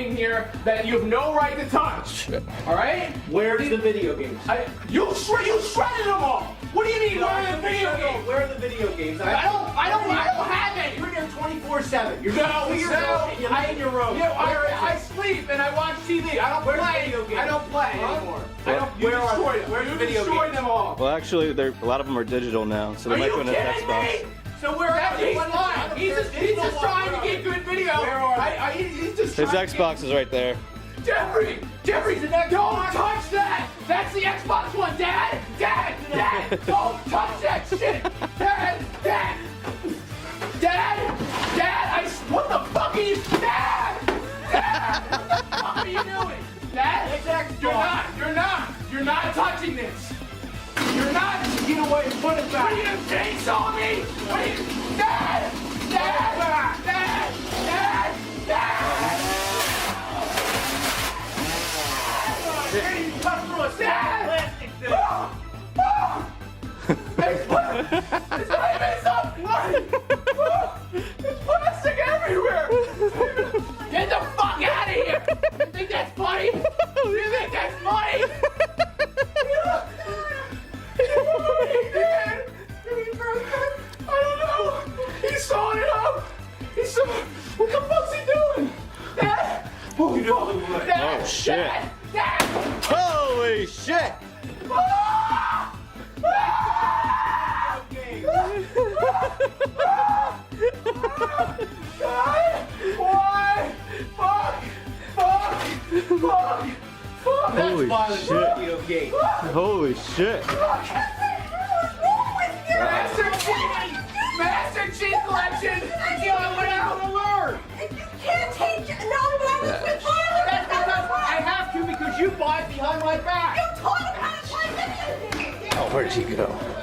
in here that you have no right to touch. All right? Where's the video games? You shredded them all. What do you mean? Where are the video games? Where are the video games? I don't have any. You're here 24/7. You're No, you're in your room. Yeah, I sleep and I watch TV. I don't Where's play. video games? I don't play anymore. I don't. You Where are destroy they? them. Where's You video destroy games? them all. Well, actually, a lot of them are digital now, so they Are might go you into kidding Xbox. me? So where are He's they? lying. He's just trying to get good video. Where are they? He's just His trying Xbox is right there. Jeffrey, don't touch that! That's the Xbox One, Dad! Don't touch that shit! Dad! What the fuck are you, Dad! What the fuck are you doing? Dad, It's Xbox. you're not touching this! You're not! Get away and put it What are you back. gonna chainsaw me? What are you, Dad! You cut through a plastic thing. It's not even so funny! There's plastic everywhere! Get the fuck out of here! You think that's funny? You think that's funny? I don't know! He's sawing it up! What the fuck's he doing? Dad! You know the way. Dad! Oh, shit. Dad! Holy shit! Ah! Ah! God! Why? Fuck! That's Holy violent shit. video game. Holy shit! Master Chief Collection! Yeah, what are you gonna learn? You can't take it. No, but I was with That's violence. because I have to because you buy it behind my back. You taught him how to play video games. Oh, where'd he go?